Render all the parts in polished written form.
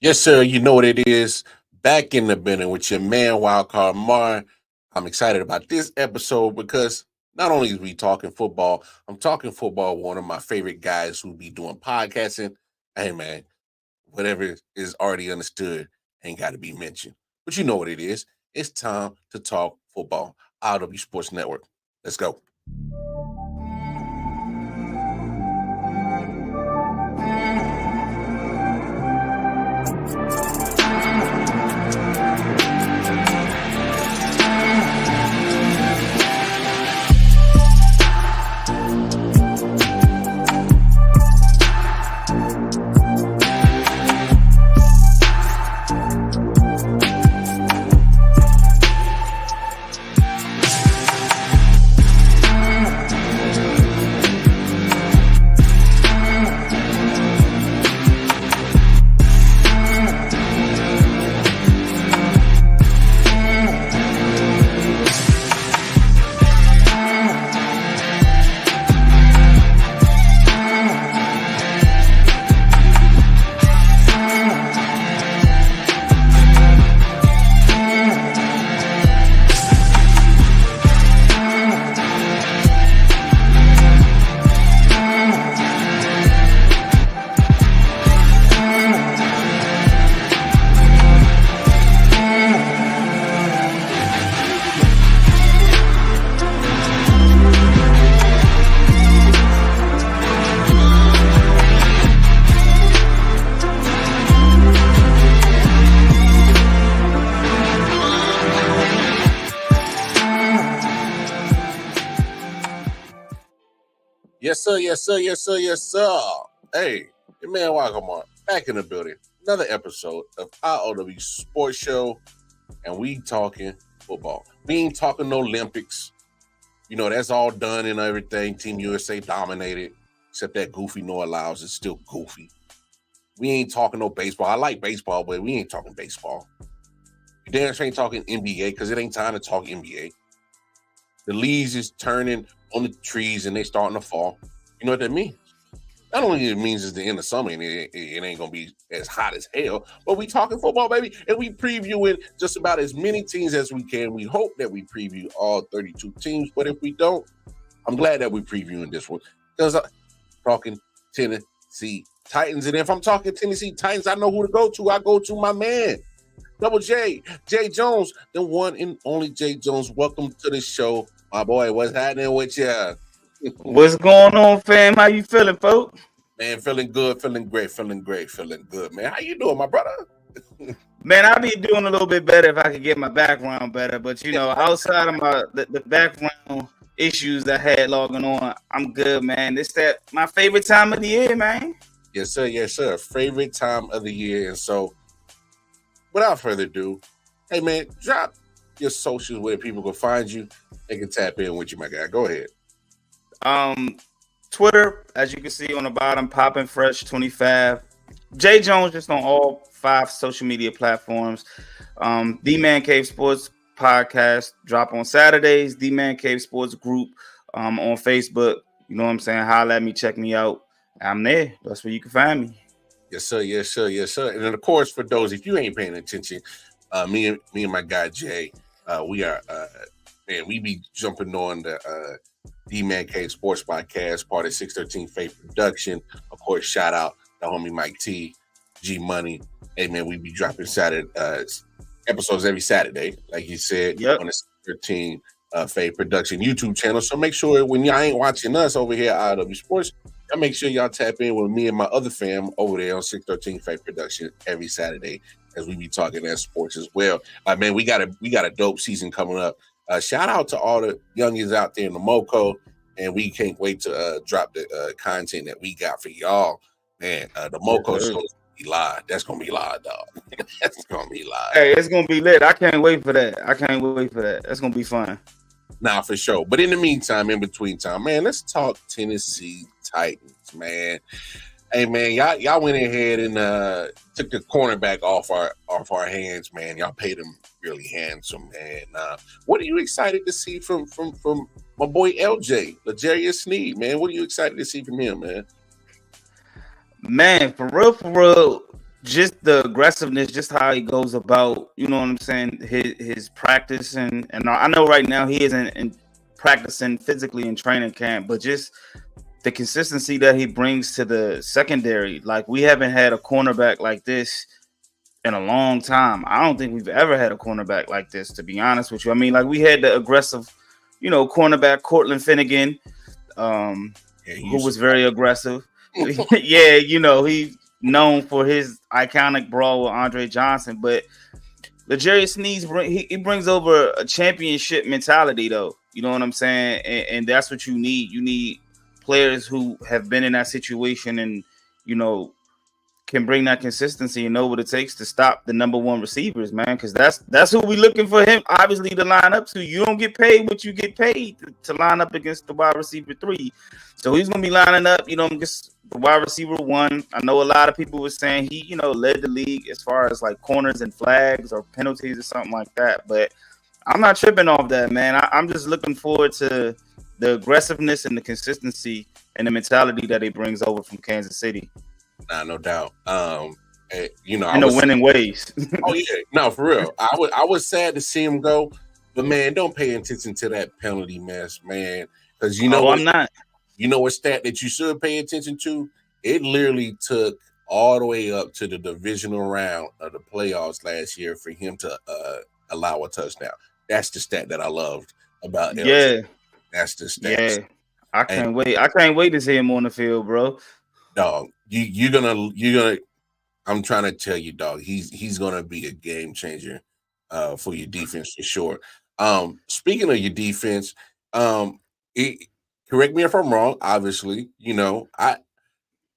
Yes, sir. You know what it is. Back in the building with your man, Wildcard Mar. I'm excited about this episode because not only is we talking football, I'm talking football with one of my favorite guys who be doing podcasting. Hey, man, whatever is already understood ain't got to be mentioned. But you know what it is. It's time to talk football. I.O.W. Sports Network. Let's go. Yes, sir. Yes, sir. Yes, sir. Yes, sir. Hey, your man Wildcard back in the building. Another episode of I.O.W. Sports Show, and we talking football. We ain't talking no Olympics. You know, that's all done and everything. Team USA dominated, except that goofy Noah Lyles is still goofy. We ain't talking no baseball. I like baseball, but we ain't talking baseball. You damn sure ain't talking NBA because it ain't time to talk NBA. The leaves is turning on the trees and they starting to fall. You know what that means? Not only it means it's the end of summer and it ain't gonna be as hot as hell, but we talking football, baby, and we previewing just about as many teams as we can. We hope that we preview all 32 teams, but if we don't, I'm glad that we're previewing this one because I'm talking Tennessee Titans, and if I'm talking Tennessee Titans, I know who to go to. I go to my man, Double J, Jay Jones, the one and only Jay Jones. Welcome to the show, my boy. What's happening with you? What's going on, fam? How you feeling, folks? Man, feeling good, feeling great, feeling good, man. How you doing, my brother? Man, I'd be doing a little bit better if I could get my background better. But, you know, outside of the background issues I had logging on, I'm good, man. It's my favorite time of the year, man. Yes, sir. Yes, sir. Favorite time of the year. And so, without further ado, hey, man, drop your socials where people can find you. They can tap in with you, my guy. Go ahead. Twitter, as you can see on the bottom, Poppin' Fresh 25. Jay Jones just on all 5 social media platforms. The Man Cave Sports Podcast drop on Saturdays. The Man Cave Sports Group on Facebook. You know what I'm saying? Holla at me, check me out. I'm there. That's where you can find me. Yes, sir. Yes, sir. Yes, sir. And then, of course, for those, if you ain't paying attention, me and my guy Jay, we are man, we be jumping on the D-Man Cave Sports Podcast, part of 613 Faith Production. Of course, shout out to homie Mike T, G Money. Hey, man, we be dropping episodes every Saturday, like you said, on the 613 Faith Production YouTube channel. So make sure when y'all ain't watching us over here at I.O.W. Sports, y'all make sure y'all tap in with me and my other fam over there on 613 Faith Production every Saturday as we be talking that sports as well. Man, we got a dope season coming up. Shout out to all the youngins out there in the MoCo, and we can't wait to drop the content that we got for y'all. Man, the MoCo show is gonna be live. That's gonna be live, dog. That's gonna be live. Hey, it's gonna be lit. I can't wait for that. That's gonna be fun. Nah, for sure. But in the meantime, in between time, man, let's talk Tennessee Titans, man. Hey, man, y'all went ahead and took the cornerback off our hands, man. Y'all paid him really handsome, man. What are you excited to see from my boy LJ, L'Jarius Sneed, man? What are you excited to see from him, man? Man, for real, just the aggressiveness, just how he goes about, you know what I'm saying, his practice, and I know right now he isn't in practicing physically in training camp, but just the consistency that he brings to the secondary. Like, we haven't had a cornerback like this in a long time. I don't think we've ever had a cornerback like this, to be honest with you. I mean, like, we had the aggressive, cornerback Cortland Finnegan, who was very aggressive. Yeah, he's known for his iconic brawl with Andre Johnson, but L'Jarius Sneed he brings over a championship mentality, though. You know what I'm saying? And that's what you need. You need players who have been in that situation and, can bring that consistency and know what it takes to stop the number one receivers, man. Because that's who we looking for him, obviously, to line up to. You don't get paid what you get paid to line up against the wide receiver 3. So he's gonna be lining up, against the wide receiver 1. I know a lot of people were saying he, led the league as far as like corners and flags or penalties or something like that. But I'm not tripping off that, man. I'm just looking forward to the aggressiveness and the consistency and the mentality that he brings over from Kansas City. Nah, no doubt. In the winning ways. Oh yeah, no, for real. I was sad to see him go, but man, don't pay attention to that penalty mess, man. Because I'm not. You know what stat that you should pay attention to? It literally took all the way up to the divisional round of the playoffs last year for him to allow a touchdown. That's the stat that I loved about LJ. Yeah. That's the stat. Yeah. I can't wait. I can't wait to see him on the field, bro. Dog, you're gonna. I'm trying to tell you, dog. He's gonna be a game changer for your defense for sure. Speaking of your defense, correct me if I'm wrong. Obviously,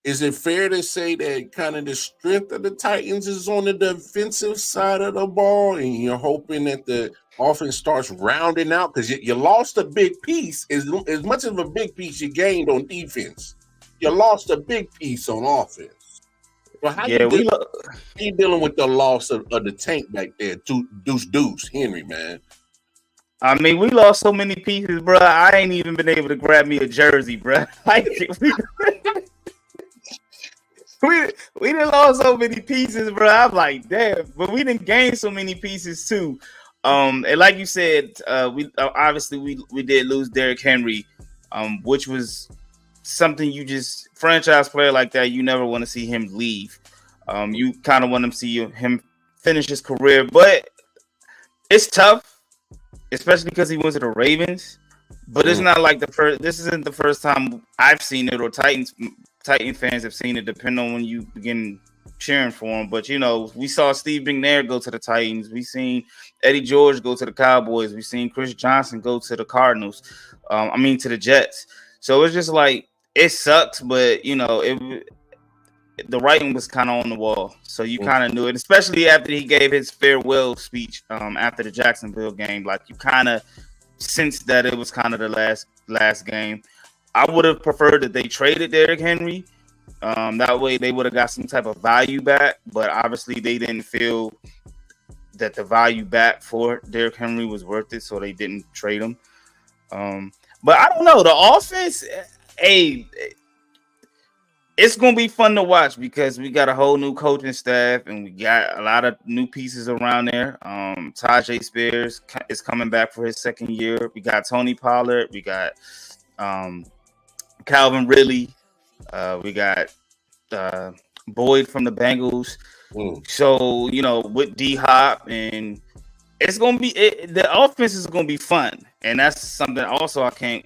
is it fair to say that kind of the strength of the Titans is on the defensive side of the ball, and you're hoping that the offense starts rounding out because you lost a big piece. As much of a big piece you gained on defense, you lost a big piece on offense. Well, how you dealing with the loss of the tank back there, Deuce Henry, man? I mean, we lost so many pieces, bro. I ain't even been able to grab me a jersey, bro. We done lost so many pieces, bro. I'm like, damn. But we didn't gain so many pieces too. And like you said, we did lose Derrick Henry, which was something franchise player like that, you never want to see him leave. You kind of want to see him finish his career, but it's tough, especially because he went to the Ravens. But it's not like this isn't the first time I've seen it or Titan fans have seen it, depending on when you begin cheering for him. But we saw Steve McNair go to the Titans. We seen Eddie George go to the Cowboys. We seen Chris Johnson go to the Cardinals. To the Jets. So it's just like, it sucks, but the writing was kind of on the wall, so you kind of knew it. Especially after he gave his farewell speech after the Jacksonville game, like you kind of sensed that it was kind of the last game. I would have preferred that they traded Derrick Henry. That way they would have got some type of value back, but obviously they didn't feel that the value back for Derrick Henry was worth it, so they didn't trade him. But I don't know, the offense. Hey, it's gonna be fun to watch because we got a whole new coaching staff and we got a lot of new pieces around there. Tajay Spears is coming back for his second year. We got Tony Pollard. We got Calvin Ridley. We got Boyd from the Bengals. So with D Hop, and it's gonna be the offense is gonna be fun, and that's something also I can't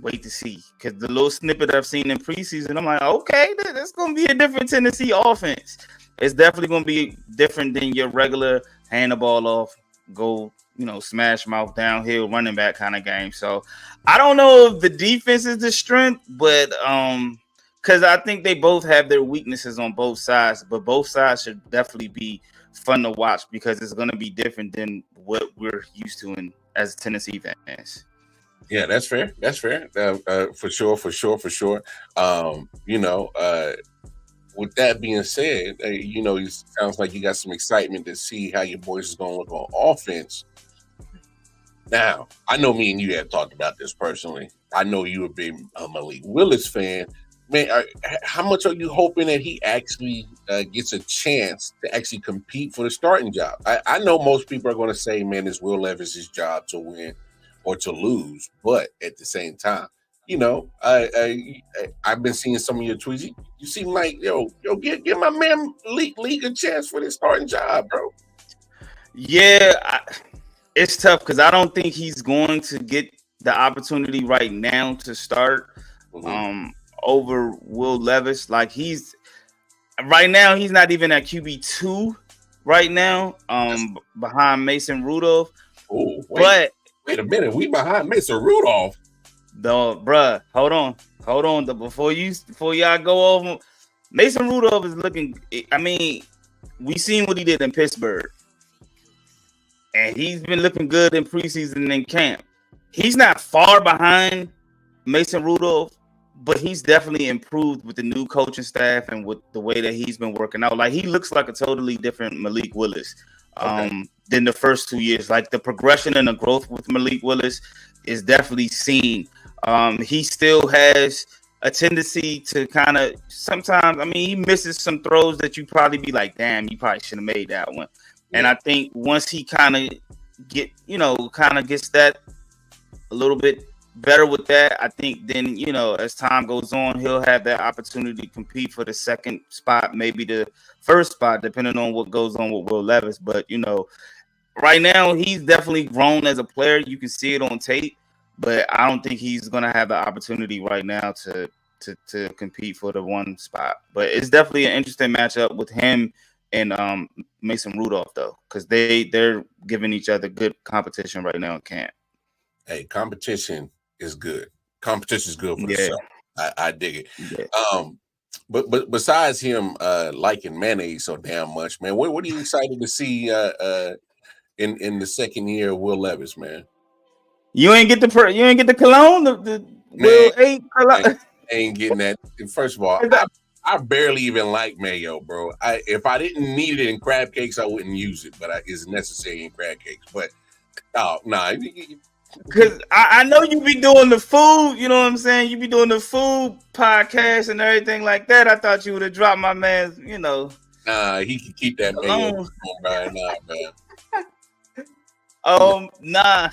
wait to see, because the little snippet I've seen in preseason, I'm like, okay, that's going to be a different Tennessee offense. It's definitely going to be different than your regular hand the ball off, go, smash mouth downhill running back kind of game. So I don't know if the defense is the strength, but because I think they both have their weaknesses on both sides, but both sides should definitely be fun to watch because it's going to be different than what we're used to as Tennessee fans. Yeah, that's fair. That's fair. For sure. With that being said, it sounds like you got some excitement to see how your boys is going to look on offense. Now, I know me and you have talked about this personally. I know you're a big Malik Willis fan. man, how much are you hoping that he actually gets a chance to actually compete for the starting job? I know most people are going to say, man, it's Will Levis's job to win or to lose, but at the same time, you know, I've been seeing some of your tweets. You seem like, yo, give my man League a chance for this starting job, bro. Yeah, it's tough because I don't think he's going to get the opportunity right now to start over Will Levis. Like he's right now, he's not even at QB2 right now, behind Mason Rudolph. Oh, wait a minute, we behind Mason Rudolph. Though, bruh, hold on. Before y'all go over, Mason Rudolph is looking. I mean, we seen what he did in Pittsburgh, and he's been looking good in preseason and camp. He's not far behind Mason Rudolph, but he's definitely improved with the new coaching staff and with the way that he's been working out. Like he looks like a totally different Malik Willis than the first 2 years. Like the progression and the growth with Malik Willis is definitely seen. He still has a tendency to kind of sometimes, I mean, he misses some throws that you probably be like, damn, you probably should have made that one. Yeah. And I think once he kind of gets that a little bit better with that, I think then, as time goes on, he'll have that opportunity to compete for the second spot, maybe the first spot, depending on what goes on with Will Levis. But, right now he's definitely grown as a player. You can see it on tape. But I don't think he's going to have the opportunity right now to compete for the one spot. But it's definitely an interesting matchup with him and Mason Rudolph, though, because they're giving each other good competition right now in camp. Hey, competition is good. Competition is good for the show. I dig it. Yeah. But besides him liking mayonnaise so damn much, man, what are you excited to see in the second year of Will Levis, man? You ain't get the cologne. The Will ate cologne. I ain't getting that. First of all, I barely even like mayo, bro. If I didn't need it in crab cakes, I wouldn't use it. But it's necessary in crab cakes. But because I know you be doing the food. You know what I'm saying? You be doing the food podcast and everything like that. I thought you would have dropped my man's. Nah, he can keep that mayo. Nah, man. Nah.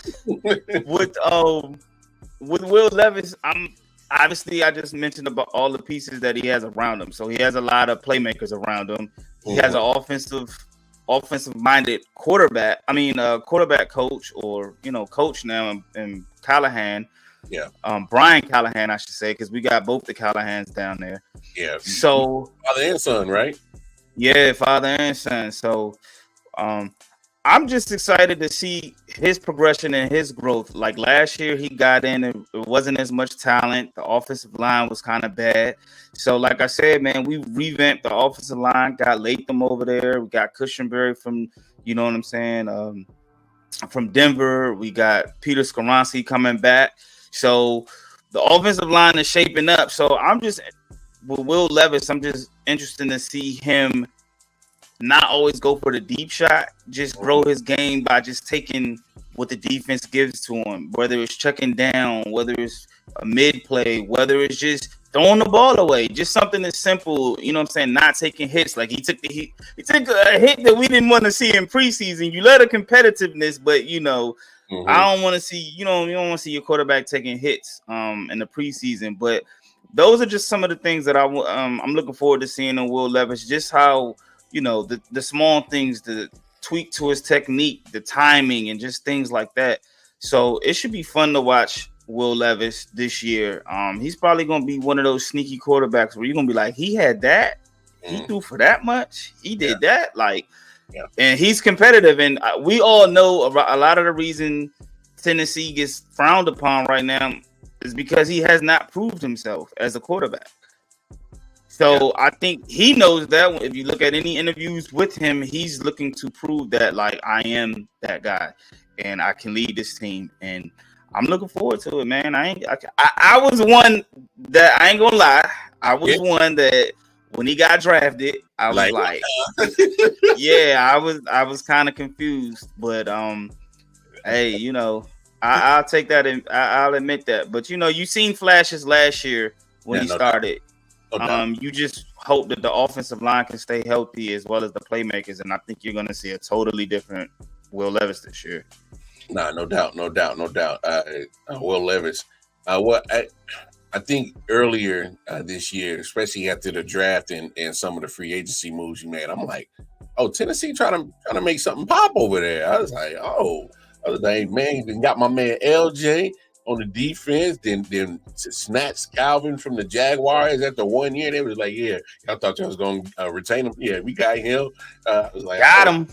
With Will Levis, I just mentioned about all the pieces that he has around him. So he has a lot of playmakers around him. He has an offensive minded quarterback. Quarterback coach or coach now in Callahan. Yeah. Brian Callahan, I should say, because we got both the Callahans down there. Yeah. So father and son, right? Yeah, father and son. So I'm just excited to see his progression and his growth. Like last year, he got in and it wasn't as much talent. The offensive line was kind of bad. So like I said, man, we revamped the offensive line, got Latham over there. We got Cushenberry from, from Denver. We got Peter Skoronski coming back. So the offensive line is shaping up. So with Will Levis, I'm just interested to see him not always go for the deep shot, just grow his game by just taking what the defense gives to him, whether it's checking down, whether it's a mid play, whether it's just throwing the ball away, just something that's simple, not taking hits. Like he took a hit that we didn't want to see in preseason. You let a competitiveness, but I don't want to see, you don't want to see your quarterback taking hits in the preseason. But those are just some of the things that I'm looking forward to seeing in Will Levis, just how the small things, the tweak to his technique, the timing, and just things like that. So it should be fun to watch Will Levis this year. He's probably going to be one of those sneaky quarterbacks where you're going to be like, he had that, he threw for that much, he did that, and he's competitive. And we all know a lot of the reason Tennessee gets frowned upon right now is because he has not proved himself as a quarterback. So I think he knows that. If you look at any interviews with him, he's looking to prove that, I am that guy and I can lead this team. And I'm looking forward to it, man. I was one that, I ain't gonna lie, I was one that when he got drafted, I was like I was kind of confused. But hey, I'll take that and I'll admit that. But you seen flashes last year when he started. You just hope that the offensive line can stay healthy as well as the playmakers, and I think you're going to see a totally different Will Levis this year. Nah, no doubt. Will Levis. I think earlier this year, especially after the draft and some of the free agency moves you made, I'm like, oh, Tennessee trying to make something pop over there. I was like, man, you got my man LJ on the defense, then snatch Calvin from the Jaguars after 1 year. They was like, yeah, I thought you was going to retain him. Yeah, we got him. I was like, got him.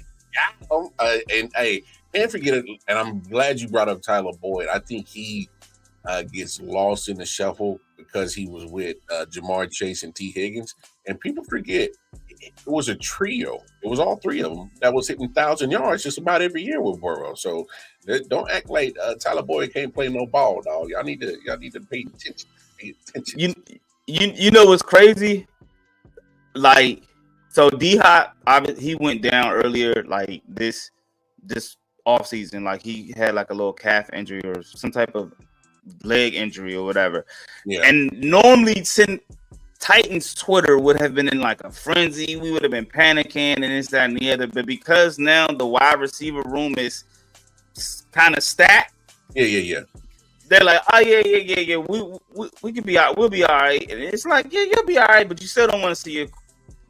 And hey, can't forget it. And I'm glad you brought up Tyler Boyd. I think he gets lost in the shuffle because he was with Jamar Chase and T. Higgins. And people forget it was a trio. It was all three of them that was hitting 1,000 yards just about every year with Burrow. So don't act like Tyler Boyd can't play no ball, dog. Y'all need to pay attention. Pay attention. You know what's crazy? Like, so D-Hop, he went down earlier, like this offseason. Like, he had like a little calf injury or some type of leg injury or whatever. Yeah. And normally, Titans Twitter would have been in like a frenzy. We would have been panicking and this, that, and the other. But because now the wide receiver room is kind of stacked. Yeah. They're like, oh yeah. We could be out. We'll be all right. And it's like, yeah, you'll be all right. But you still don't want to see your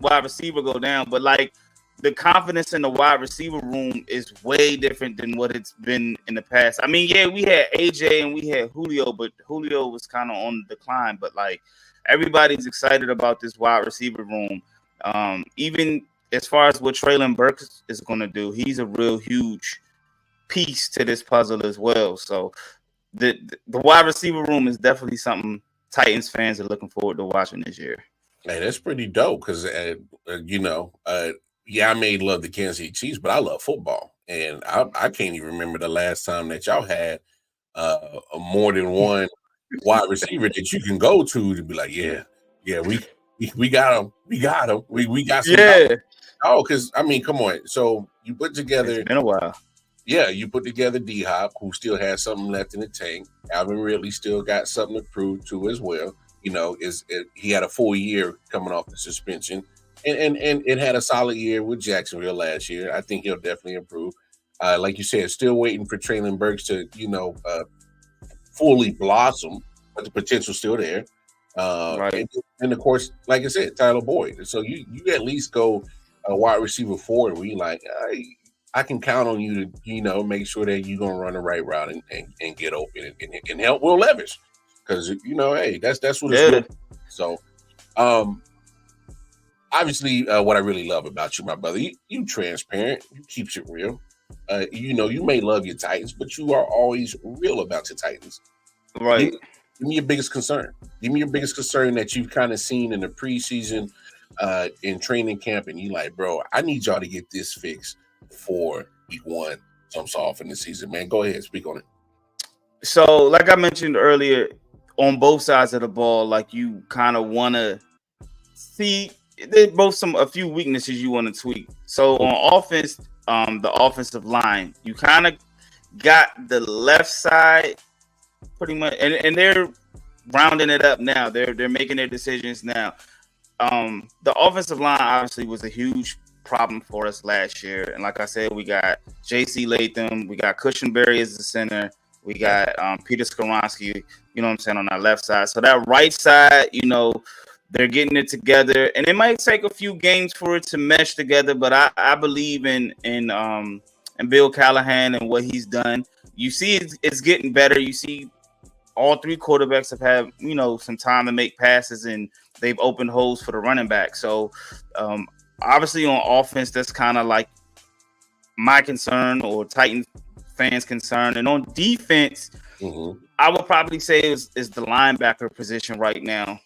wide receiver go down. But like, the confidence in the wide receiver room is way different than what it's been in the past. I mean, yeah, we had AJ and we had Julio, but Julio was kind of on the decline. But like, everybody's excited about this wide receiver room. Even as far as what Treylon Burks is going to do, he's a real huge piece to this puzzle as well. So the wide receiver room is definitely something Titans fans are looking forward to watching this year. Hey, that's pretty dope because, I may love the Kansas City Chiefs, but I love football. And I can't even remember the last time that y'all had more than one wide receiver that you can go to be like, yeah, we got him. We got him. We got some. Yeah. Oh, because, I mean, come on. So you put together. It's been a while. Yeah, you put together D-Hop, who still has something left in the tank. Alvin Ridley still got something to prove to as well. He had a full year coming off the suspension. And it had a solid year with Jacksonville last year. I think he'll definitely improve. Like you said, still waiting for Treylon Burks to, fully blossom, but the potential's still there. Right. And of course, like I said, Tyler Boyd. So you at least go a wide receiver forward where you like, I can count on you to, make sure that you're gonna run the right route and get open and help Will Levis. Because hey, that's what it's doing. So obviously, what I really love about you, my brother, you transparent, you keeps it real. You may love your Titans, but you are always real about your Titans. Right. Give me your biggest concern. Give me your biggest concern that you've kind of seen in the preseason, in training camp, and you like, bro, I need y'all to get this fixed before week one jumps off in the season. Man, go ahead, speak on it. So, like I mentioned earlier, on both sides of the ball, like you kind of want to see. There's both a few weaknesses you want to tweak. So on offense, the offensive line, you kind of got the left side pretty much, and they're rounding it up now. They're making their decisions now. The offensive line obviously was a huge problem for us last year, and like I said, we got J.C. Latham, we got Cushenberry as the center, we got Peter Skoronski, on our left side. So that right side, they're getting it together, and it might take a few games for it to mesh together. But I believe in Bill Callahan and what he's done. You see, it's getting better. You see, all three quarterbacks have had some time to make passes, and they've opened holes for the running back. So obviously on offense, that's kind of like my concern or Titans fans' concern. And on defense, I would probably say is the linebacker position right now.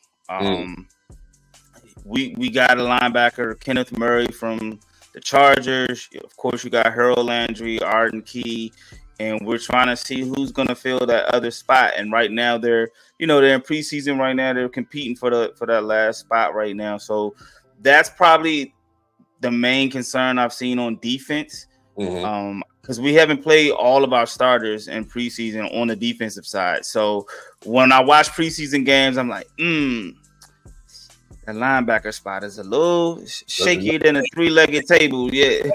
We got a linebacker, Kenneth Murray from the Chargers. Of course, you got Harold Landry, Arden Key, and we're trying to see who's going to fill that other spot. And right now, they're in preseason. Right now, they're competing for that last spot right now. So that's probably the main concern I've seen on defense. Because we haven't played all of our starters in preseason on the defensive side. So when I watch preseason games, I'm like, The linebacker spot is a little shakier than a three-legged table. Yeah,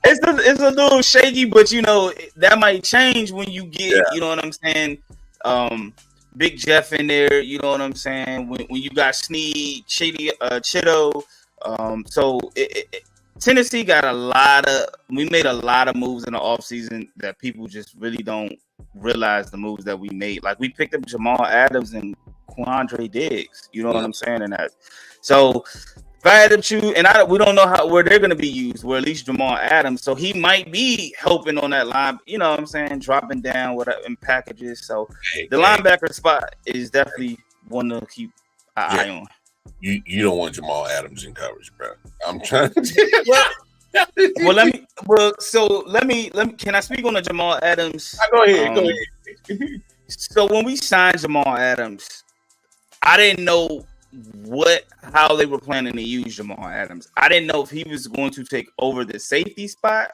it's a little shaky, but that might change when you get, you know what I'm saying, Big Jeff in there. You know what I'm saying, when you got Snead, Chido. So Tennessee got we made a lot of moves in the offseason that people just really don't realize the moves that we made. Like we picked up Jamal Adams and Quandre Diggs, you know what I'm saying? And that, so if I had to choose, and we don't know where they're going to be used, where at least Jamal Adams, so he might be helping on that line, you know what I'm saying, dropping down in packages. So the linebacker spot is definitely one to keep an eye on. You don't want Jamal Adams in coverage, bro. I'm trying to. Let me. Can I speak on the Jamal Adams? Go ahead. So when we signed Jamal Adams, I didn't know how they were planning to use Jamal Adams. I didn't know if he was going to take over the safety spot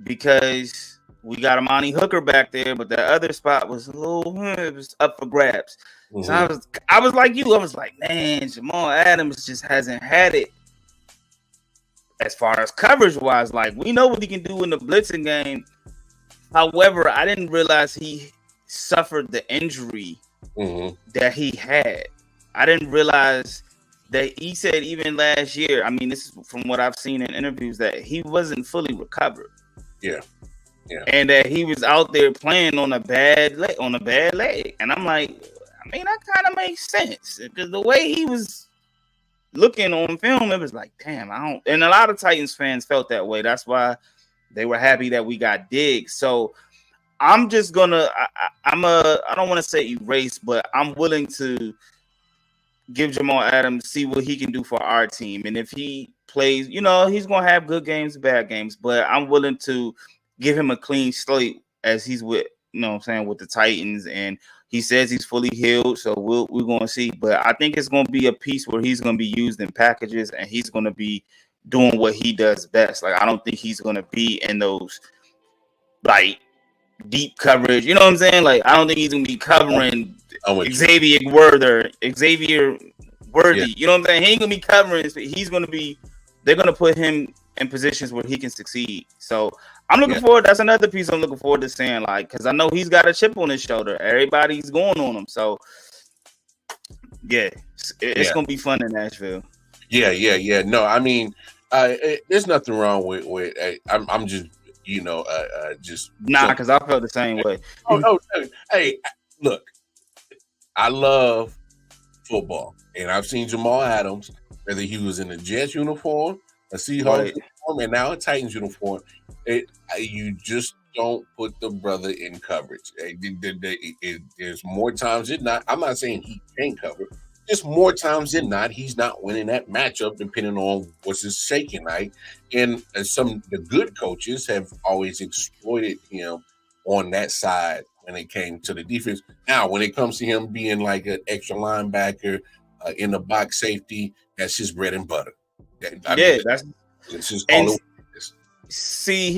because we got Amani Hooker back there, but the other spot was it was up for grabs. Mm-hmm. So I was like you. I was like, man, Jamal Adams just hasn't had it as far as coverage wise. Like we know what he can do in the blitzing game. However, I didn't realize he suffered the injury that he had. I didn't realize that he said even last year. I mean, this is from what I've seen in interviews that he wasn't fully recovered. Yeah. And that he was out there playing on a bad leg. And I'm like, I mean, that kind of makes sense because the way he was looking on film, it was like, damn, and a lot of Titans fans felt that way. That's why they were happy that we got Diggs. So I'm just gonna, I don't want to say erase, but I'm willing to give Jamal Adams, see what he can do for our team. And if he plays, he's going to have good games, bad games, but I'm willing to give him a clean slate as he's with, with the Titans. And he says he's fully healed. So we're going to see. But I think it's going to be a piece where he's going to be used in packages and he's going to be doing what he does best. Like, I don't think he's going to be in those, like, deep coverage. You know what I'm saying? Like, I don't think he's going to be covering Xavier Worthy. Yeah. You know what I'm saying? He ain't going to be covering. They're going to put him in positions where he can succeed. So I'm looking forward. That's another piece I'm looking forward to seeing, like, because I know he's got a chip on his shoulder. Everybody's going on him. So, it's going to be fun in Nashville. Yeah. No, I mean, there's nothing wrong with I'm just, just. Nah, because I felt the same way. Hey, look, I love football. And I've seen Jamal Adams, whether he was in a Jets uniform, a Seahawks uniform, and now a Titans uniform. You just don't put the brother in coverage. There's more times than not. I'm not saying he can't cover. Just more times than not, he's not winning that matchup depending on what's his shaking night. And the good coaches have always exploited him on that side when it came to the defense. Now, when it comes to him being like an extra linebacker in the box safety, that's his bread and butter. That's just all it is. See,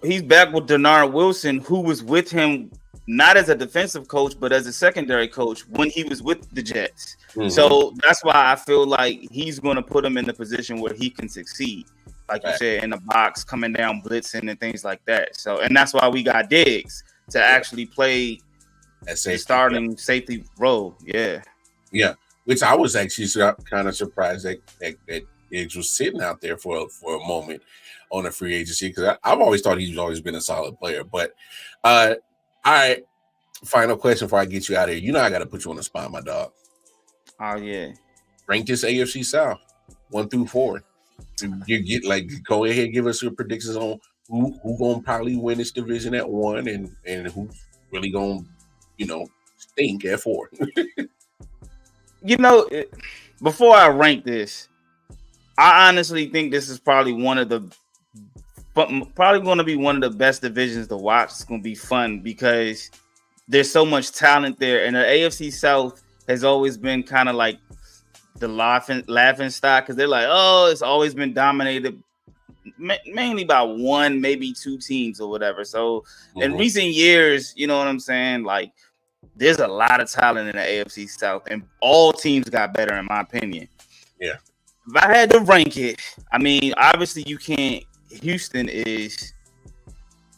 he's back with Denard Wilson, who was with him not as a defensive coach, but as a secondary coach when he was with the Jets. Mm-hmm. So that's why I feel like he's going to put him in the position where he can succeed, like you said, in the box, coming down, blitzing, and things like that. So, and that's why we got Diggs to actually play the starting safety role. Yeah. Which I was actually kind of surprised that Diggs was sitting out there for a moment on a free agency, because I've always thought he's always been a solid player. But all right, final question before I get you out of here. I got to put you on the spot, my dog. Oh yeah. Rank this AFC South 1 through 4. You get go ahead, give us your predictions on who gonna probably win this division at 1 and who's really gonna stink at 4. Before I rank this, I honestly think this is probably going to be one of the best divisions to watch. It's going to be fun because there's so much talent there, and the AFC South has always been kind of like the laughing stock, because they're like, oh, it's always been dominated mainly by one, maybe two teams or whatever. So in recent years, you know what I'm saying, like, there's a lot of talent in the AFC South, and all teams got better, in my opinion. Yeah. If I had to rank it, I mean, obviously you can't. Houston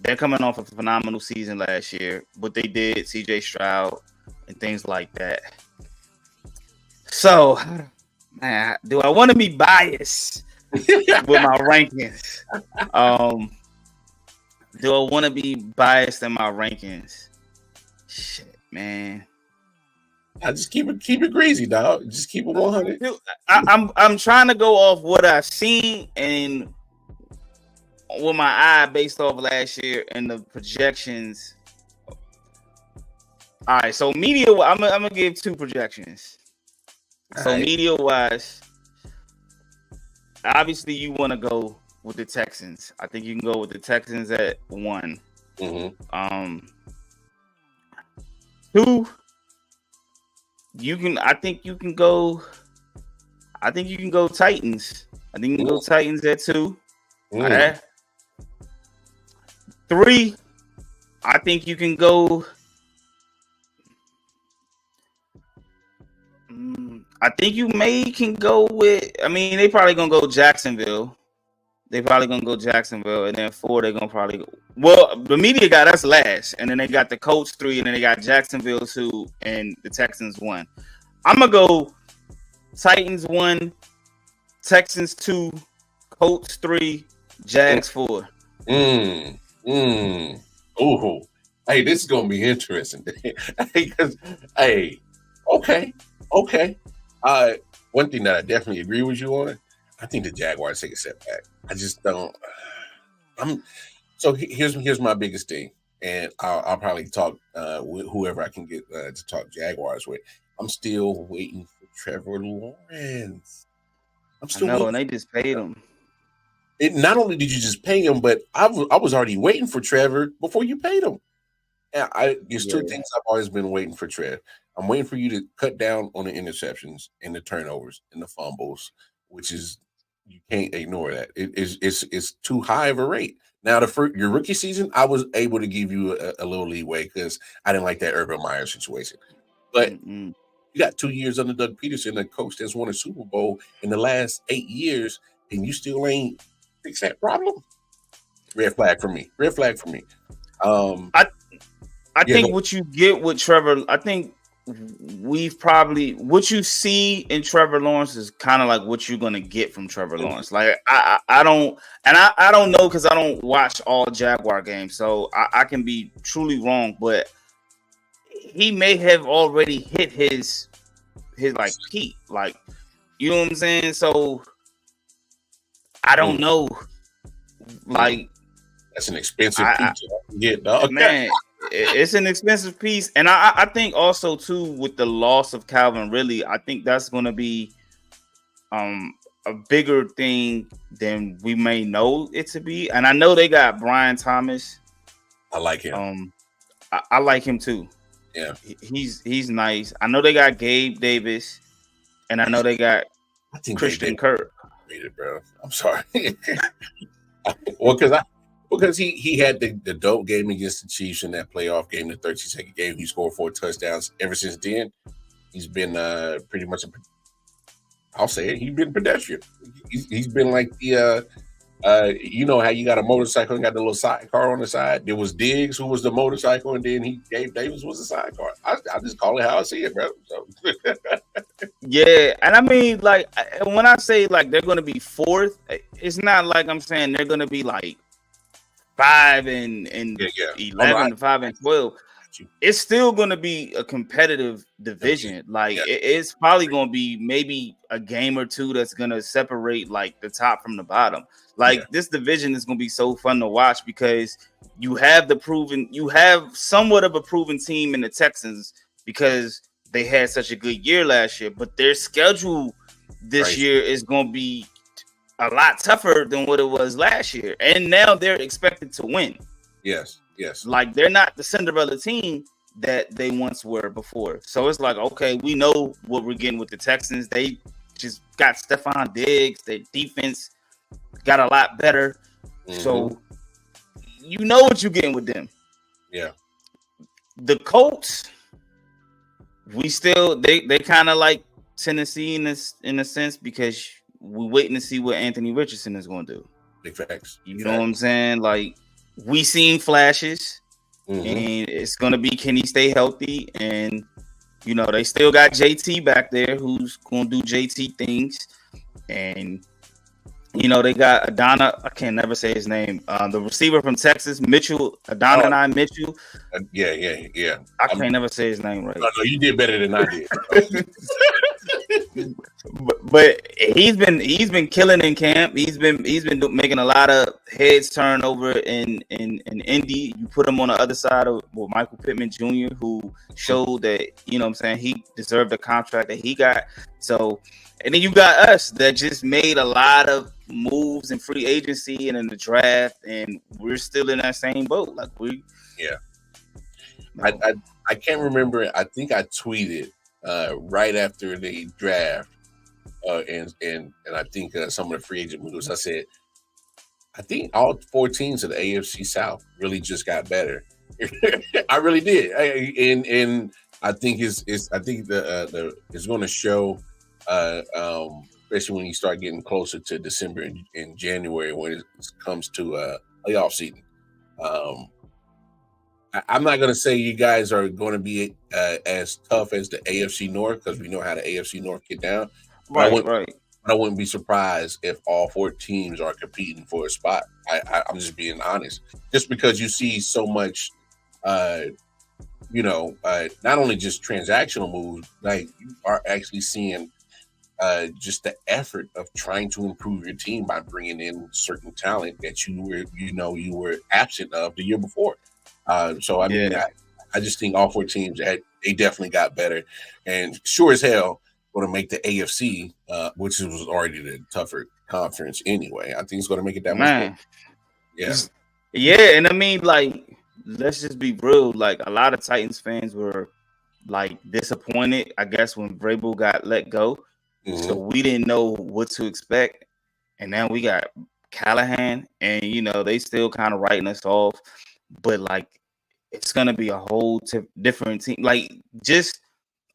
they're coming off a phenomenal season last year, but they did CJ Stroud and things like that. So, man, do I want to be biased with my rankings? Do I want to be biased in my rankings? Shit, man. I just keep it greasy, dog. Just keep it 100. Dude, I'm trying to go off what I've seen and with my eye based off last year and the projections. All right, so media, I'm gonna give two projections. So media wise, obviously you want to go with the Texans. I think you can go with the Texans at 1. Mm-hmm. 2, I think you can go Titans. I think you can go Titans at 2. All right. 3, I think you can go. I think you can go with. I mean, they probably gonna go Jacksonville. And then 4, they're gonna probably go. Well, the media got us last, and then they got the Colts 3, and then they got Jacksonville 2, and the Texans 1. I'm gonna go Titans 1, Texans 2, Colts 3, Jags 4. Oh, hey, this is gonna be interesting. Because, okay. One thing that I definitely agree with you on, I think the Jaguars take a step back. I just don't. So here's my biggest thing, and I'll probably talk with whoever I can get to talk Jaguars with. I'm still waiting for Trevor Lawrence. And they just paid him. Not only did you just pay him, but I was already waiting for Trevor before you paid him. And there's two things I've always been waiting for Trev. I'm waiting for you to cut down on the interceptions and the turnovers and the fumbles, which is you can't ignore that. It's too high of a rate. Now, your rookie season, I was able to give you a little leeway because I didn't like that Urban Meyer situation. But you got 2 years under Doug Peterson, a coach that's won a Super Bowl in the last 8 years, and you still ain't fix that problem. Red flag for me. I think what you get with Trevor, I think what you see in Trevor Lawrence is kind of like what you're gonna get from Trevor Lawrence. Like I don't know because I don't watch all Jaguar games, so I can be truly wrong, but he may have already hit his like peak, like, you know what I'm saying? So I don't know. Like, that's an expensive piece to get, dog. Man, it's an expensive piece. And I think also too with the loss of Calvin Ridley, I think that's gonna be a bigger thing than we may know it to be. And I know they got Brian Thomas. I like him. I like him too. Yeah. He's nice. I know they got Gabe Davis, and I know they got Christian Kirk. Bro, I'm sorry. Well, because he had the dope game against the Chiefs in that playoff game, the 13-second game. He scored 4 touchdowns. Ever since then, he's been pretty much I'll say it. He's been pedestrian. He's been like the you know how you got a motorcycle and got the little sidecar on the side. There was Diggs who was the motorcycle, and then Gabe Davis was the sidecar. I just call it how I see it, bro. So. Yeah, and I mean, like, when I say like they're going to be 4th, it's not like I'm saying they're going to be like 5 and 11, 5 and 12. It's still going to be a competitive division. Like, it's probably going to be maybe a game or two that's going to separate like the top from the bottom. Like, this division is going to be so fun to watch because you have somewhat of a proven team in the Texans because they had such a good year last year, but their schedule this year is going to be a lot tougher than what it was last year. And now they're expected to win. Yes. Like, they're not the Cinderella team that they once were before. So it's like, okay, we know what we're getting with the Texans. They just got Stephon Diggs. Their defense got a lot better. Mm-hmm. So you know what you're getting with them. Yeah. The Colts, we still they kind of like Tennessee in a sense because we're waiting to see what Anthony Richardson is going to do. Big facts. You know what I'm saying? Like we seen flashes, Mm-hmm. and it's going to be can he stay healthy? And you know they still got JT back there who's going to do JT things, and you know they got Adana. I can't never say his name. The receiver from Texas, Mitchell Adonai Mitchell. Yeah. I can't never say his name right. No, you did better than I did. but he's been killing in camp. He's been making a lot of heads turn over in Indy. You put him on the other side of Michael Pittman Jr., who showed that you know what I'm saying he deserved the contract that he got. So, and then you got us that just made a lot of moves in free agency and in the draft, and we're still in that same boat. Like we, yeah. I can't remember. I think I tweeted right after the draft, and I think some of the free agent moves. I said, I think all 4 teams of the AFC South really just got better. I really did, and I think it's going to show, especially when you start getting closer to December and January when it comes to playoff season. I'm not going to say you guys are going to be as tough as the AFC North because we know how the AFC North get down. Right. I wouldn't be surprised if all 4 teams are competing for a spot. I'm just being honest. Just because you see so much, not only just transactional moves, like you are actually seeing just the effort of trying to improve your team by bringing in certain talent that you were absent of the year before. So I mean, I just think all 4 teams they definitely got better, and sure as hell going to make the AFC, which was already the tougher conference anyway. I think it's going to make it that much better. Yeah, and I mean, like, let's just be real. Like, a lot of Titans fans were like disappointed, I guess, when Vrabel got let go. Mm-hmm. So we didn't know what to expect, and now we got Callahan, and they still kind of writing us off, but like. It's going to be a whole different team, like just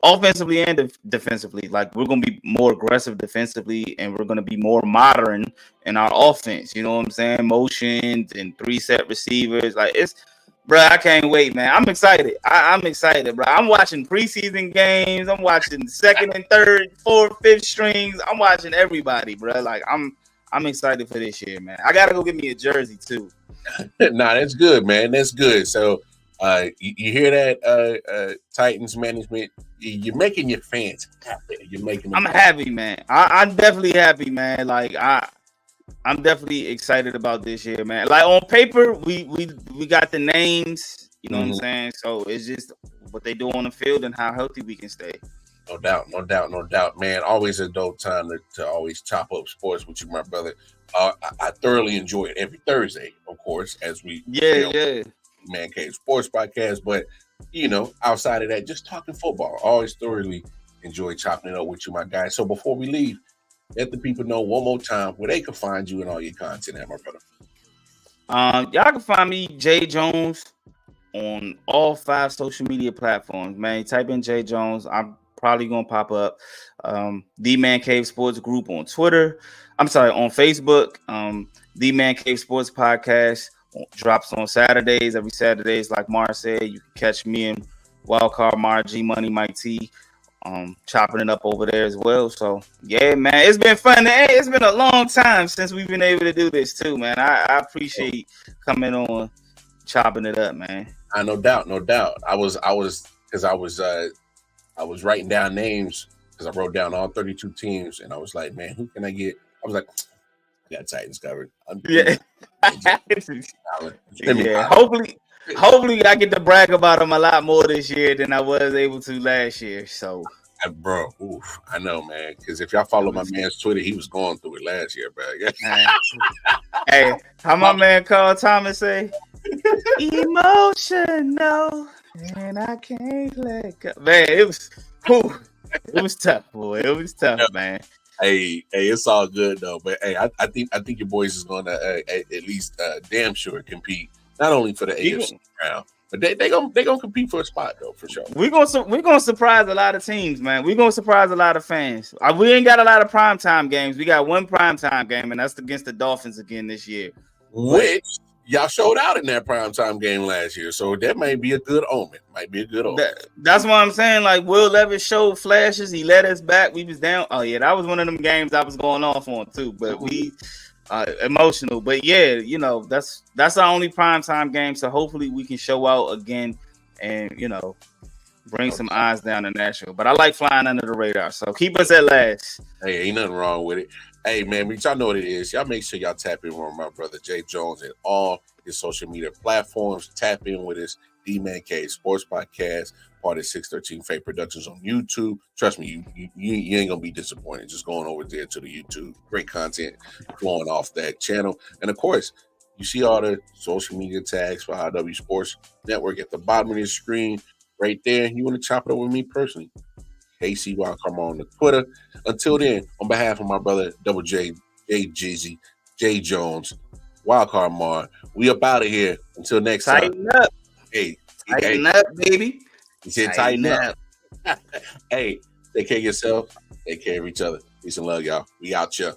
offensively and defensively. Like we're going to be more aggressive defensively, and we're going to be more modern in our offense. You know what I'm saying? Motions and 3-set receivers. Like bro, I can't wait, man. I'm excited. I'm excited, bro. I'm watching preseason games. I'm watching second and third, fourth, fifth strings. I'm watching everybody, bro. Like I'm excited for this year, man. I got to go get me a jersey too. Nah, that's good, man. That's good. So, you hear that, Titans management? You're making your fans happy. I'm happy, man. I'm definitely happy, man. Like I'm definitely excited about this year, man. Like on paper, we got the names. You know what I'm saying? So it's just what they do on the field and how healthy we can stay. No doubt, man. Always a dope time to always chop up sports with you, my brother. I thoroughly enjoy it every Thursday, of course, as we Man Cave Sports Podcast, but outside of that, just talking football. I always thoroughly enjoy chopping it up with you, my guy. So before we leave, let the people know one more time where they can find you and all your content at, my brother. Y'all can find me, Jay Jones, on all 5 social media platforms. Man, type in Jay Jones. I'm probably gonna pop up. The Man Cave Sports Group on Twitter. I'm sorry, on Facebook. The Man Cave Sports Podcast drops on Saturdays. Every Saturdays, like Mar said, you can catch me and Wildcard Mar, G Money, Mike T, chopping it up over there as well. So yeah, man, it's been fun. Hey, it's been a long time since we've been able to do this too, man. I appreciate coming on, chopping it up, man. No doubt. I was writing down names because I wrote down all 32 teams, and I was like, man, who can I get? I was like, I got Titans covered. Hopefully I get to brag about them a lot more this year than I was able to last year. So, bro, I know, man. Because if y'all follow my man's Twitter, he was going through it last year, bro. Hey, how my man Carl Thomas say? Emotional, and I can't let go. Man, it was tough, boy. It was tough, man. Hey, it's all good though. But hey, I think your boys is gonna at least damn sure compete not only for the AFC round, But they gonna compete for a spot though, for sure. We're gonna surprise a lot of teams, man. We're gonna surprise a lot of fans. We ain't got a lot of primetime games. We got one primetime game, and that's against the Dolphins again this year. Which y'all showed out in that primetime game last year, so that might be a good omen. That's what I'm saying. Like Will Levis showed flashes. He led us back. We was down. Oh yeah, that was one of them games I was going off on too. But we emotional. But yeah, that's our only primetime game. So hopefully we can show out again and bring some eyes down to Nashville. But I like flying under the radar. So keep us at last. Hey, ain't nothing wrong with it. Hey, man, y'all know what it is. Y'all make sure y'all tap in with my brother Jay Jones and all his social media platforms. Tap in with his D-Man Cave Sports Podcast, part of 613 Fate Productions on YouTube. Trust me, you ain't going to be disappointed. Just going over there to the YouTube. Great content flowing off that channel. And, of course, you see all the social media tags for I.O.W Sports Network at the bottom of your screen right there. You want to chop it up with me personally? KC Wildcard on the Twitter. Until then, on behalf of my brother Double J, J Jeezy, J Jones, Wildcard Mar, we up out of here. Until next time. Tighten up. Hey, tighten up, baby. He said tighten up. Hey, take care of yourself. Take care of each other. Peace and love, y'all. We out here.